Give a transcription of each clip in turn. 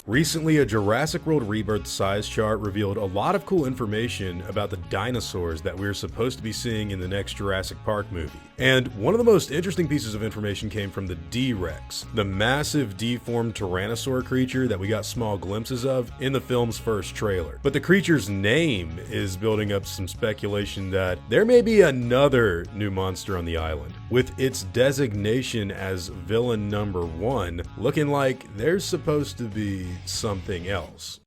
Recently, a Jurassic World Rebirth size chart revealed a lot of cool information about the dinosaurs that we're supposed to be seeing in the next Jurassic Park movie. And one of the most interesting pieces of information came from the D-Rex, the massive deformed Tyrannosaur creature that we got small glimpses of in the film's first trailer. But the creature's name is building up some speculation that there may be another new monster on the island, with its designation as villain number 1 looking like there's supposed to be something else.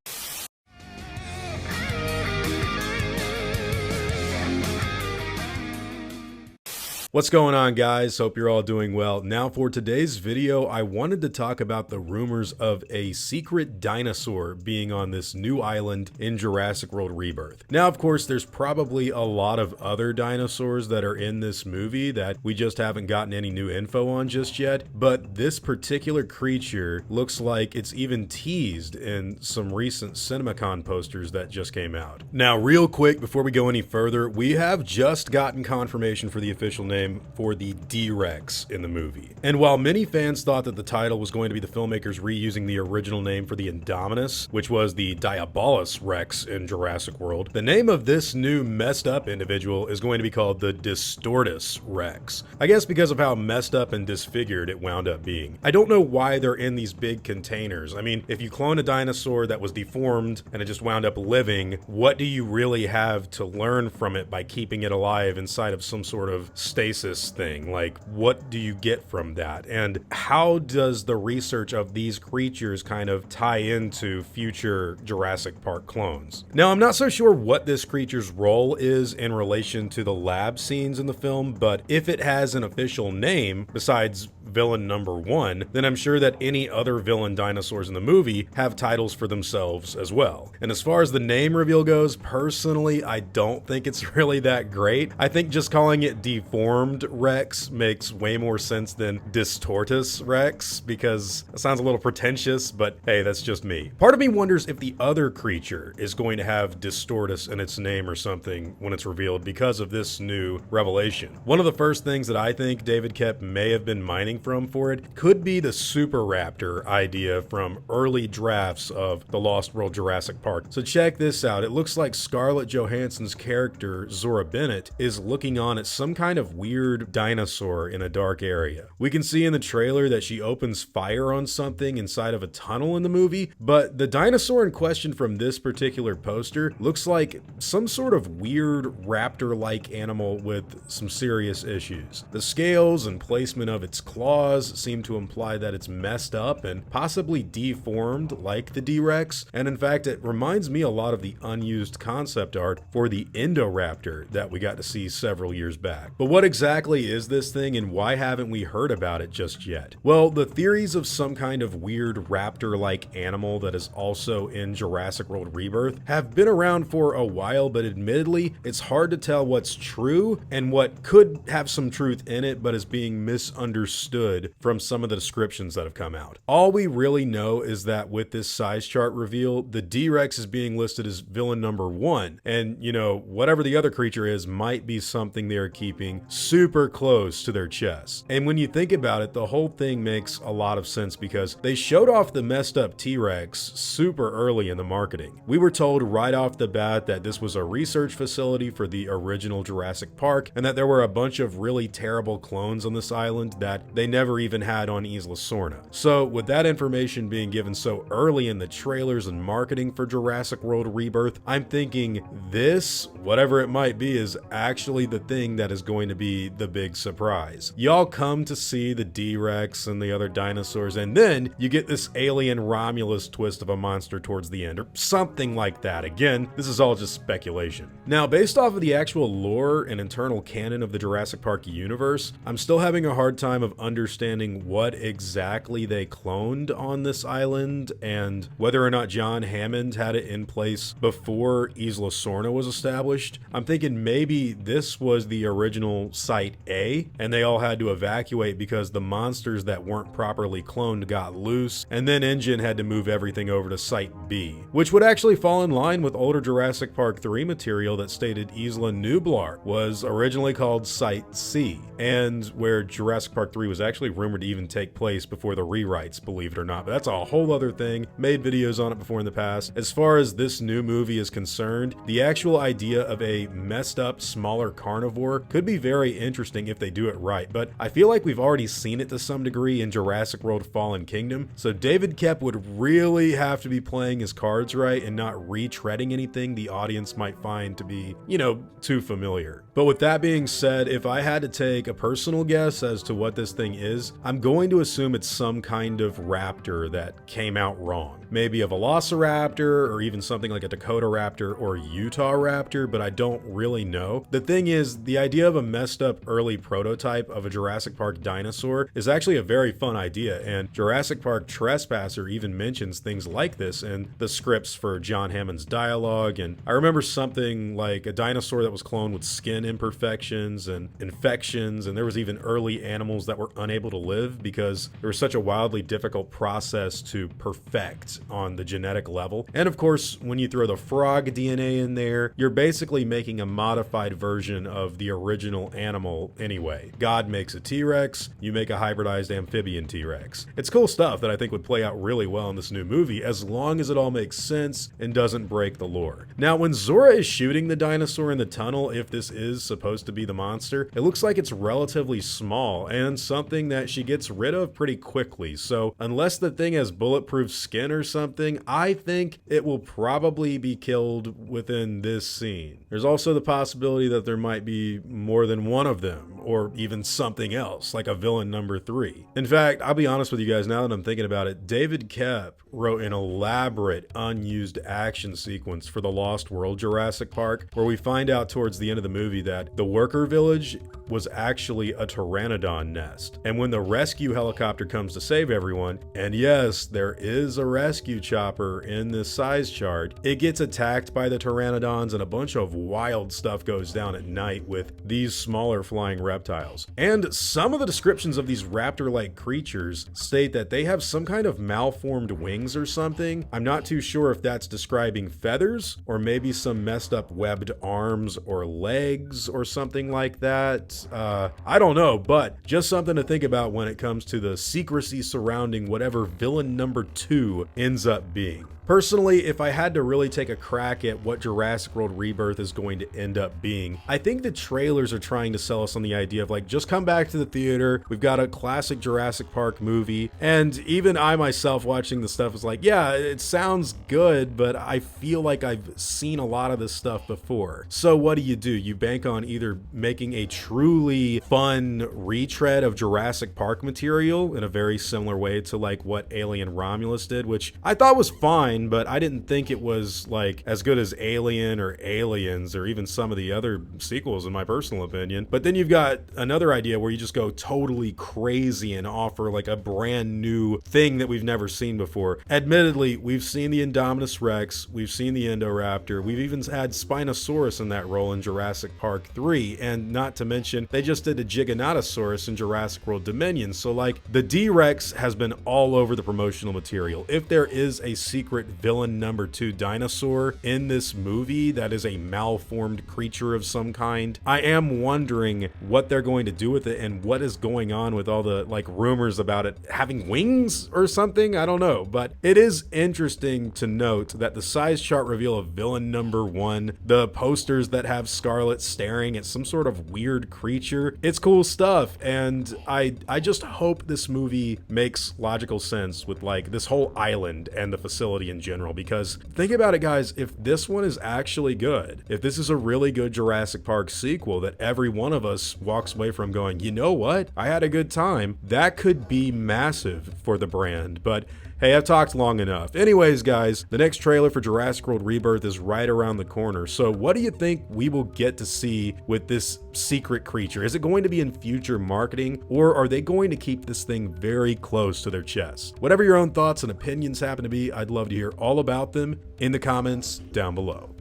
What's going on, guys? Hope you're all doing well. Now for today's video, I wanted to talk about the rumors of a secret dinosaur being on this new island in Jurassic World Rebirth. Now, of course, there's probably a lot of other dinosaurs that are in this movie that we just haven't gotten any new info on just yet, but this particular creature looks like it's even teased in some recent CinemaCon posters that just came out. Now, real quick, before we go any further, we have just gotten confirmation for the official name for the D-Rex in the movie. And while many fans thought that the title was going to be the filmmakers reusing the original name for the Indominus, which was the Distortus Rex in Jurassic World, the name of this new messed up individual is going to be called the Distortus Rex. I guess because of how messed up and disfigured it wound up being. I don't know why they're in these big containers. I mean, if you clone a dinosaur that was deformed and it just wound up living, what do you really have to learn from it by keeping it alive inside of some sort of stasis thing? Like, what do you get from that? And how does the research of these creatures kind of tie into future Jurassic Park clones? Now, I'm not so sure what this creature's role is in relation to the lab scenes in the film, but if it has an official name besides villain number 1, then I'm sure that any other villain dinosaurs in the movie have titles for themselves as well. And as far as the name reveal goes, personally, I don't think it's really that great. I think just calling it Deformed Rex makes way more sense than Distortus Rex, because it sounds a little pretentious, but hey, that's just me. Part of me wonders if the other creature is going to have Distortus in its name or something when it's revealed because of this new revelation. One of the first things that I think David Koepp may have been mining from for it could be the Super Raptor idea from early drafts of the Lost World Jurassic Park. So check this out. It looks like Scarlett Johansson's character, Zora Bennett, is looking on at some kind of weird dinosaur in a dark area. We can see in the trailer that she opens fire on something inside of a tunnel in the movie, but the dinosaur in question from this particular poster looks like some sort of weird raptor-like animal with some serious issues. The scales and placement of its claws seem to imply that it's messed up and possibly deformed like the D-Rex, and in fact it reminds me a lot of the unused concept art for the Indoraptor that we got to see several years back. But what exactly is this thing, and why haven't we heard about it just yet? Well, the theories of some kind of weird raptor-like animal that is also in Jurassic World Rebirth have been around for a while, but admittedly it's hard to tell what's true and what could have some truth in it but is being misunderstood from some of the descriptions that have come out. All we really know is that with this size chart reveal, the D-Rex is being listed as villain number 1, and you know, whatever the other creature is might be something they are keeping super close to their chest. And when you think about it, the whole thing makes a lot of sense because they showed off the messed up T-Rex super early in the marketing. We were told right off the bat that this was a research facility for the original Jurassic Park and that there were a bunch of really terrible clones on this island that they never even had on Isla Sorna. So with that information being given so early in the trailers and marketing for Jurassic World Rebirth, I'm thinking this, whatever it might be, is actually the thing that is going to be the big surprise. Y'all come to see the D-Rex and the other dinosaurs, and then you get this alien Romulus twist of a monster towards the end, or something like that. Again, this is all just speculation. Now, based off of the actual lore and internal canon of the Jurassic Park universe, I'm still having a hard time of understanding what exactly they cloned on this island and whether or not John Hammond had it in place before Isla Sorna was established. I'm thinking maybe this was the original Site A and they all had to evacuate because the monsters that weren't properly cloned got loose, and then InGen had to move everything over to Site B, which would actually fall in line with older Jurassic Park 3 material that stated Isla Nublar was originally called Site C, and where Jurassic Park 3 was was actually rumored to even take place before the rewrites, believe it or not, but that's a whole other thing. Made videos on it before in the past. As far as this new movie is concerned, the actual idea of a messed up, smaller carnivore could be very interesting if they do it right, but I feel like we've already seen it to some degree in Jurassic World Fallen Kingdom, so David Koepp would really have to be playing his cards right and not retreading anything the audience might find to be, you know, too familiar. But with that being said, if I had to take a personal guess as to what this thing is, I'm going to assume it's some kind of raptor that came out wrong. Maybe a velociraptor or even something like a Dakota raptor or Utah raptor, but I don't really know. The thing is, the idea of a messed up early prototype of a Jurassic Park dinosaur is actually a very fun idea, and Jurassic Park Trespasser even mentions things like this in the scripts for John Hammond's dialogue, and I remember something like a dinosaur that was cloned with skin imperfections and infections, and there was even early animals that were unable to live because there was such a wildly difficult process to perfect on the genetic level. And of course, when you throw the frog DNA in there, you're basically making a modified version of the original animal anyway. God makes a T-Rex, you make a hybridized amphibian T-Rex. It's cool stuff that I think would play out really well in this new movie, as long as it all makes sense and doesn't break the lore. Now, when Zora is shooting the dinosaur in the tunnel, if this is supposed to be the monster, it looks like it's relatively small and something that she gets rid of pretty quickly. So unless the thing has bulletproof skin or something, I think it will probably be killed within this scene. There's also the possibility that there might be more than one of them, or even something else, like a villain number 3. In fact, I'll be honest with you guys, now that I'm thinking about it, David Koepp wrote an elaborate unused action sequence for the Lost World Jurassic Park, where we find out towards the end of the movie that the worker village was actually a pteranodon nest. And when the rescue helicopter comes to save everyone, and yes, there is a rescue chopper in this size chart, it gets attacked by the pteranodons and a bunch of wild stuff goes down at night with these smaller flying reptiles. And some of the descriptions of these raptor-like creatures state that they have some kind of malformed wings or something. I'm not too sure if that's describing feathers or maybe some messed up webbed arms or legs or something like that. I don't know, but just something to think about when it comes to the secrecy surrounding whatever villain number 2 ends up being. Personally, if I had to really take a crack at what Jurassic World Rebirth is going to end up being, I think the trailers are trying to sell us on the idea of like, just come back to the theater, we've got a classic Jurassic Park movie, and even I myself watching the stuff is like, yeah, it sounds good, but I feel like I've seen a lot of this stuff before. So what do? You bank on either making a truly fun retread of Jurassic Park material in a very similar way to like what Alien Romulus did, which I thought was fine, but I didn't think it was like as good as Alien or Aliens or even some of the other sequels in my personal opinion. But then you've got another idea where you just go totally crazy and offer like a brand new thing that we've never seen before. Admittedly, we've seen the Indominus Rex, we've seen the Indoraptor, we've even had Spinosaurus in that role in Jurassic Park 3, and not to mention they just did a Giganotosaurus in Jurassic World Dominion. So like the D-Rex has been all over the promotional material. If there is a secret villain number 2 dinosaur in this movie that is a malformed creature of some kind, I am wondering what they're going to do with it and what is going on with all the like rumors about it having wings or something. I don't know, but it is interesting to note that the size chart reveal of villain number 1, the posters that have Scarlett staring at some sort of weird creature, it's cool stuff, and I just hope this movie makes logical sense with like this whole island and the facility in general, because think about it guys, if this one is actually good, if this is a really good Jurassic Park sequel that every one of us walks away from going, you know what, I had a good time, that could be massive for the brand. But hey, I've talked long enough. Anyways, guys, the next trailer for Jurassic World Rebirth is right around the corner. So what do you think we will get to see with this secret creature? Is it going to be in future marketing, or are they going to keep this thing very close to their chest? Whatever your own thoughts and opinions happen to be, I'd love to hear all about them in the comments down below.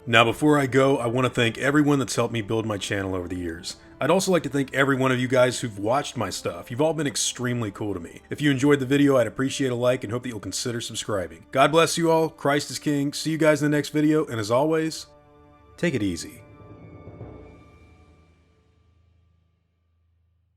Now, before I go, I want to thank everyone that's helped me build my channel over the years. I'd also like to thank every one of you guys who've watched my stuff. You've all been extremely cool to me. If you enjoyed the video, I'd appreciate a like and hope that you'll consider subscribing. God bless you all. Christ is King. See you guys in the next video. And as always, take it easy.